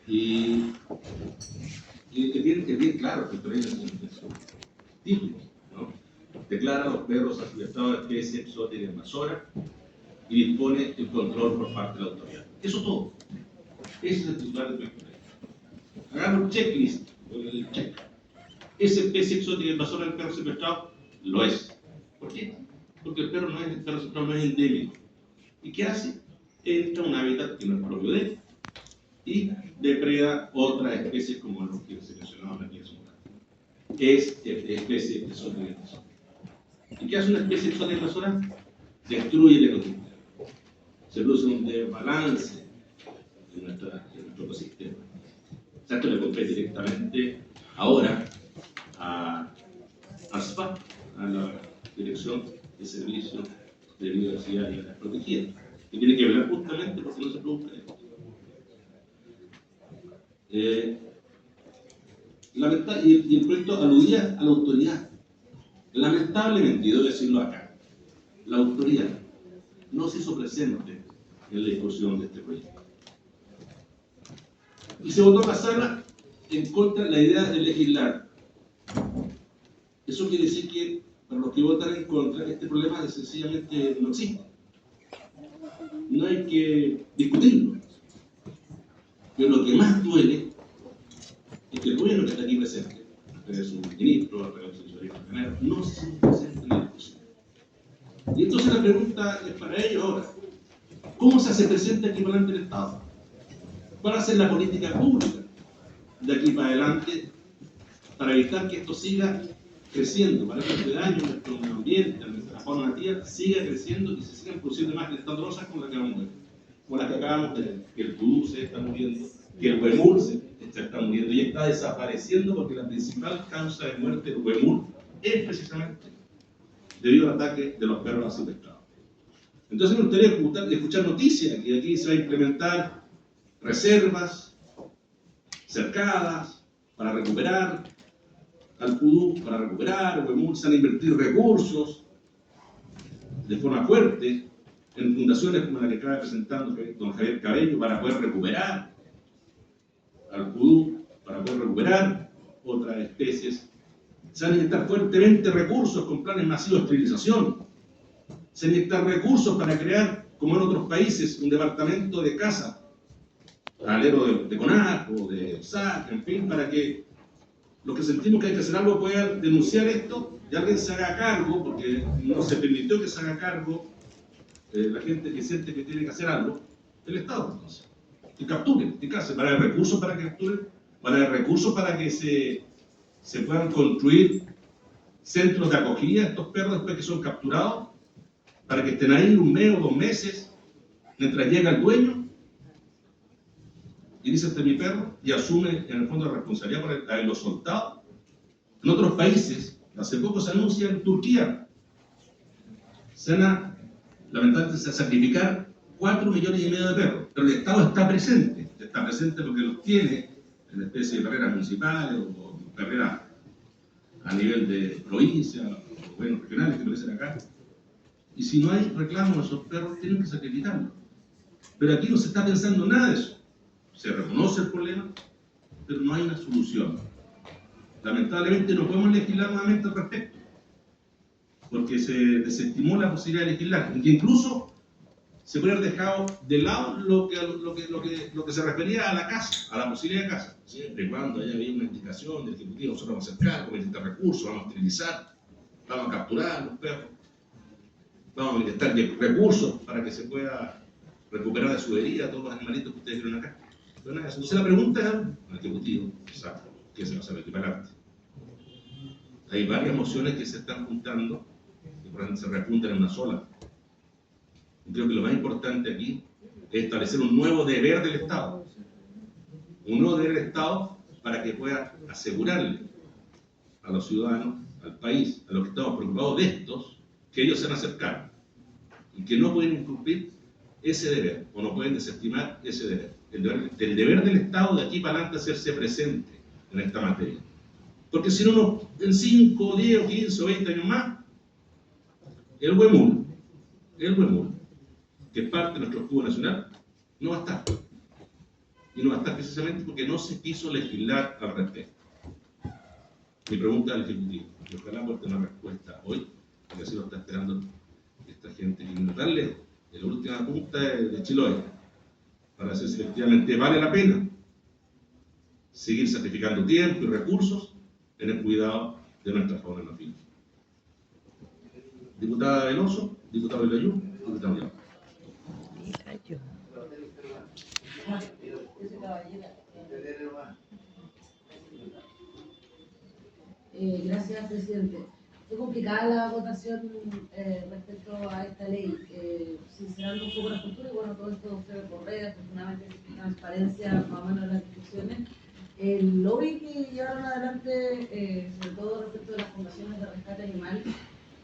Y es bien claro que esto es un título, ¿no? Declara a los perros asubestados de especie exótica invasora y dispone el control por parte de la autoridad. Eso todo. Ese es el titular del proyecto de ley. Hagamos un checklist, el check. ¿Es especie exótica invasora del perro secuestrado? Lo es. ¿Por qué? Porque el perro secuestrado no es endémico. ¿Y qué hace? Entra a un hábitat que no es propio de él y depreda otras especies como los que se mencionaban aquí hace un rato. Es especie exótica invasora. ¿Y qué hace una especie exótica invasora? Destruye el ecosistema. Se produce un desbalance en nuestro ecosistema. O sea, esto le compete directamente ahora a ASPA, a la Dirección de Servicios de Biodiversidad y Áreas Protegidas, que tiene que velar justamente porque no se produzca esto. Y el proyecto aludía a la autoridad. Lamentablemente, y debo decirlo acá, la autoridad no se hizo presente en la discusión de este proyecto. Y se votó en la sala en contra de la idea de legislar. Eso quiere decir que para los que votan en contra, este problema sencillamente no existe. No hay que discutirlo. Pero lo que más duele es que el gobierno que está aquí presente, de su ministro, de su tesorería general, no se siente presente en la discusión. Y entonces la pregunta es para ellos ahora: ¿cómo se hace presente aquí para adelante el Estado? Para hacer la política pública de aquí para adelante, para evitar que esto siga creciendo, para que este daño nuestro medio ambiente, nuestra fauna nativa, siga creciendo y se sigan produciendo más escandalosas como las que acabamos de ver. Como las que acabamos de ver, que el pudú se está muriendo, que el huemul se está muriendo y está desapareciendo, porque la principal causa de muerte del huemul es precisamente debido al ataque de los perros asubestados. Entonces me gustaría escuchar noticias que aquí se va a implementar reservas cercadas para recuperar al pudú, para recuperar huemul. Se van a invertir recursos de forma fuerte en fundaciones como la que acaba presentando don Javier Cabello para poder recuperar al pudú, para poder recuperar otras especies. Se van a inyectar fuertemente recursos con planes masivos de esterilización. Se van a inyectar recursos para crear, como en otros países, un departamento de caza, alero de CONACO, de SAC, en fin, para que los que sentimos que hay que hacer algo puedan denunciar esto y alguien se haga cargo, porque no se permitió que se haga cargo la gente que siente que tiene que hacer algo, el Estado, entonces. Que capturen, que casen, para el recurso para que capturen, para el recurso para que se puedan construir centros de acogida a estos perros después que son capturados, para que estén ahí un mes o 2 meses mientras llega el dueño y dice: este es mi perro, y asume en el fondo la responsabilidad por haberlo soltado. En otros países, hace poco se anuncia en Turquía, se van a, lamentablemente, sacrificar 4,5 millones de perros, pero el Estado está presente porque los tiene en especie de perreras municipales o perreras a nivel de provincia o gobiernos regionales que aparecen acá. Y si no hay reclamos de esos perros, tienen que sacrificarlos. Pero aquí no se está pensando nada de eso. Se reconoce el problema, pero no hay una solución. Lamentablemente no podemos legislar nuevamente al respecto, porque se desestimó la posibilidad de legislar, y que incluso se puede haber dejado de lado lo que se refería a la caza, a la posibilidad de caza. Siempre y cuando haya habido una indicación del Ejecutivo, nosotros vamos a hacer cargo, vamos a inyectar recursos, vamos a esterilizar, vamos a capturar a los perros, vamos a inyectar recursos para que se pueda recuperar de su herida a todos los animalitos que ustedes vieron acá. Entonces la pregunta es al Ejecutivo, exacto, ¿qué se va a hacer aquí para adelante? Hay varias mociones que se están juntando y por ejemplo se repuntan en una sola. Y creo que lo más importante aquí es establecer un nuevo deber del Estado. Un nuevo deber del Estado para que pueda asegurarle a los ciudadanos, al país, a los que estamos preocupados de estos, que ellos se van a acercar y que no pueden incumplir ese deber o no pueden desestimar ese deber. El deber del Estado de aquí para adelante hacerse presente en esta materia. Porque si no, en 5, 10, 15 o 20 años más, el huemul, que es parte de nuestro escudo nacional, no va a estar. y no va a estar precisamente porque no se quiso legislar al respecto. Mi pregunta al Ejecutivo, y ojalá por tener una respuesta hoy, porque así lo está esperando esta gente que viene tan lejos, de la última punta de Chiloé, para ver si efectivamente vale la pena seguir sacrificando tiempo y recursos en el cuidado de nuestra fauna nativa. Diputada Veloso, diputado Vilayú, diputado Llano. Gracias, presidente. Fue complicada la votación respecto a esta ley, sincerando un poco la postura, y bueno, todo esto fue por redes, afortunadamente transparencia más o menos en las discusiones. El lobby que llevaron adelante, sobre todo respecto de las fundaciones de rescate animal,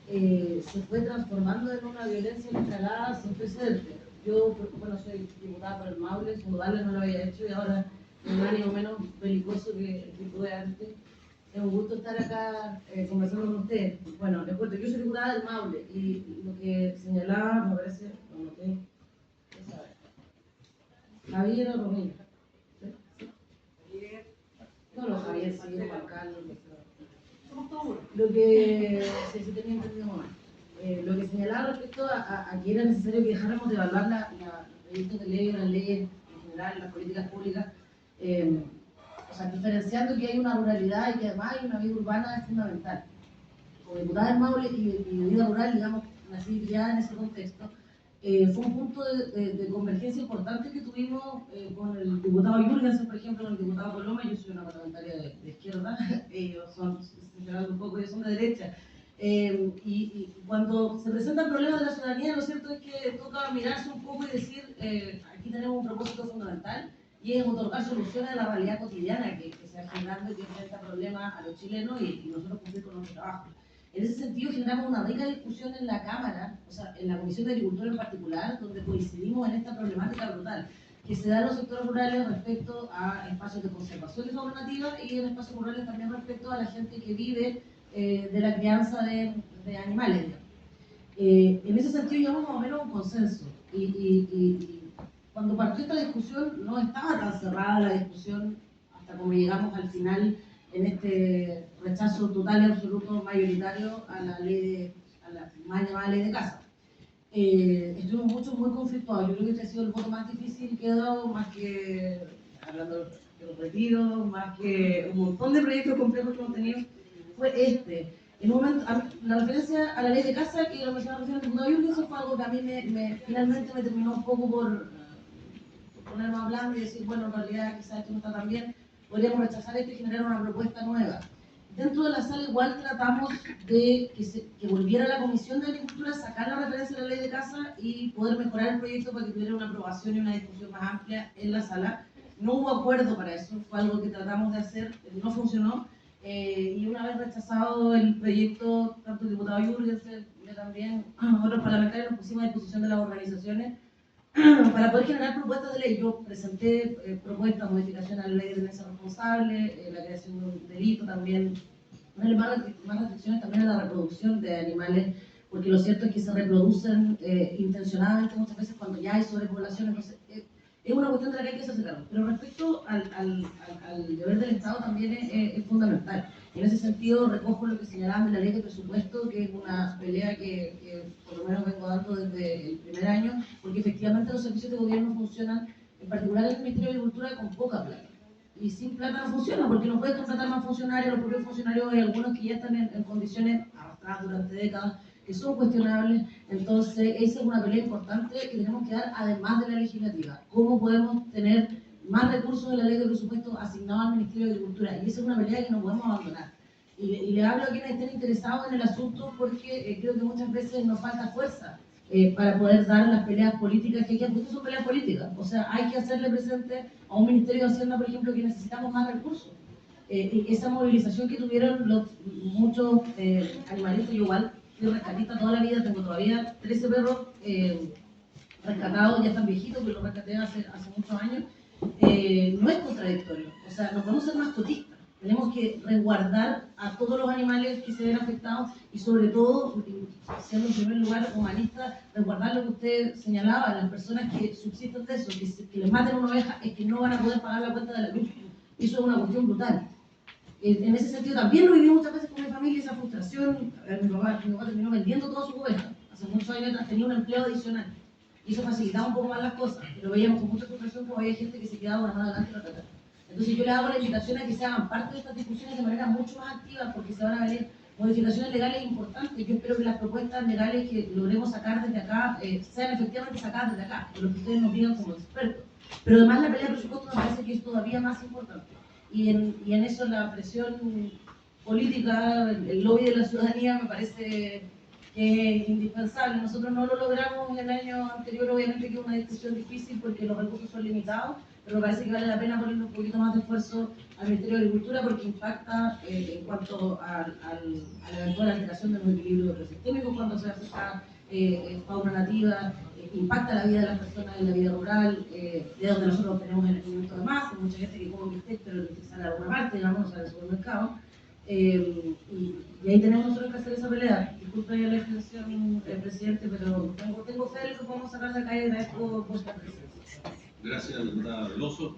se fue transformando en una violencia escalada sin precedentes. Yo, bueno, soy diputada por el Maule, saludarle no lo había hecho, y ahora un ánimo menos belicoso que el que tuve antes. Es un gusto estar acá conversando con ustedes. Bueno, les cuento, yo soy diputada del Maule, y lo que señalaba, me parece, lo noté, Javier o Romina. No, Javier, sí, Juan Carlos, somos todos uno. Lo que se tenía entendido mal. Lo que señalaba respecto a que era necesario que dejáramos de evaluar los proyectos de ley, las leyes en general, las políticas públicas, o sea, diferenciando que hay una ruralidad y que además hay una vida urbana es fundamental. Como diputada del Maule y de vida rural, digamos, nací criada en ese contexto, fue un punto de convergencia importante que tuvimos con el diputado Jürgensen, por ejemplo, con el diputado Coloma. Yo soy una parlamentaria de izquierda, ellos son, un poco, ellos son de derecha. Y cuando se presentan problemas de la ciudadanía, lo cierto es que toca mirarse un poco y decir, aquí tenemos un propósito fundamental, y es otorgar soluciones a la realidad cotidiana que se va generando y que enfrenta problemas a los chilenos, y nosotros cumplir con nuestro trabajo. En ese sentido, generamos una rica discusión en la Cámara, o sea, en la Comisión de Agricultura en particular, donde coincidimos en esta problemática brutal que se da en los sectores rurales respecto a espacios de conservación de fauna nativa, y en espacios rurales también respecto a la gente que vive de la crianza de animales. En ese sentido, llegamos más o menos a un consenso. Y cuando partió esta discusión, no estaba tan cerrada la discusión hasta como llegamos al final en este rechazo total y absoluto mayoritario a la ley a la mal llamada ley de caza. Estuvimos muchos muy conflictuados. Yo creo que este ha sido el voto más difícil que he dado, más que, hablando de los retiros, más que un montón de proyectos complejos que hemos tenido, fue este. En un momento, la referencia a la ley de caza, que lo mencionaba recién el diputado Jürgensen, fue algo que a mí finalmente me terminó un poco por ponerme a hablar y decir, bueno, en realidad quizás esto no está tan bien, podríamos rechazar esto y generar una propuesta nueva. Dentro de la sala igual tratamos de que volviera la Comisión de Agricultura a sacar la referencia a la ley de caza y poder mejorar el proyecto para que tuviera una aprobación y una discusión más amplia en la sala. No hubo acuerdo para eso, fue algo que tratamos de hacer, no funcionó, y una vez rechazado el proyecto, tanto el diputado Jürgensen, yo también, otros parlamentarios, nos pusimos a disposición de las organizaciones para poder generar propuestas de ley. Yo presenté propuestas, modificación a la ley de tenencia responsable, la creación de un delito también, más restricciones también a la reproducción de animales, porque lo cierto es que se reproducen intencionadamente muchas veces cuando ya hay sobrepoblación. Entonces es una cuestión de la que hay que hacerse cargo. Pero respecto al deber del Estado también es fundamental. En ese sentido, recojo lo que señalaban de la ley de presupuesto, que es una pelea que por lo menos vengo dando desde el primer año, porque efectivamente los servicios de gobierno funcionan, en particular el Ministerio de Agricultura, con poca plata. Y sin plata no funciona, porque no puedes contratar más funcionarios, los propios funcionarios hay algunos que ya están en condiciones arrastradas durante décadas, que son cuestionables. Entonces, esa es una pelea importante que tenemos que dar, además de la legislativa. ¿Cómo podemos tener más recursos de la ley de presupuesto asignados al Ministerio de Agricultura? Y esa es una pelea que no podemos abandonar. Y le hablo a quienes estén interesados en el asunto, porque creo que muchas veces nos falta fuerza para poder dar las peleas políticas que hay que hacer. Son peleas políticas, o sea, hay que hacerle presente a un Ministerio de Hacienda, por ejemplo, que necesitamos más recursos. Esa movilización que tuvieron muchos animalistas, yo igual fui rescatista toda la vida, tengo todavía 13 perros rescatados, ya están viejitos, pero los rescaté hace muchos años. No es contradictorio, o sea, no podemos ser mascotistas. Tenemos que resguardar a todos los animales que se ven afectados, y sobre todo siendo en primer lugar humanista, resguardar lo que usted señalaba, las personas que subsisten de eso, que les maten una oveja, es que no van a poder pagar la cuenta de la luz. Eso es una cuestión brutal. En ese sentido también lo viví muchas veces con mi familia, esa frustración. Mi papá terminó vendiendo todas sus ovejas. Hace muchos años atrás tenía un empleo adicional. Y eso facilitaba un poco más las cosas. Pero veíamos con mucha frustración como había gente que se quedaba más adelante y otra. Entonces yo le hago la invitación a que se hagan parte de estas discusiones de manera mucho más activa, porque se van a venir modificaciones legales importantes. Yo espero que las propuestas legales que logremos sacar desde acá sean efectivamente sacadas desde acá, por lo que ustedes nos digan como expertos. Pero además la pelea de presupuesto me parece que es todavía más importante. Y en eso la presión política, el lobby de la ciudadanía me parece que es indispensable. Nosotros no lo logramos el año anterior, obviamente que es una discusión difícil porque los recursos son limitados, pero me parece que vale la pena ponerle un poquito más de esfuerzo al Ministerio de Agricultura porque impacta en cuanto a la eventual alteración de los equilibrios ecosistémicos cuando se afecta fauna nativa, impacta la vida de las personas en la vida rural, de donde nosotros tenemos el alimento de masa, hay mucha gente que come bistec, pero el bistec sale a alguna parte, digamos, sale al supermercado. Y ahí tenemos nosotros que hacer esa pelea. Disculpe la expresión, presidente, pero tengo fe de que podemos sacar de acá y agradezco vuestra presencia. Gracias, diputada Veloso.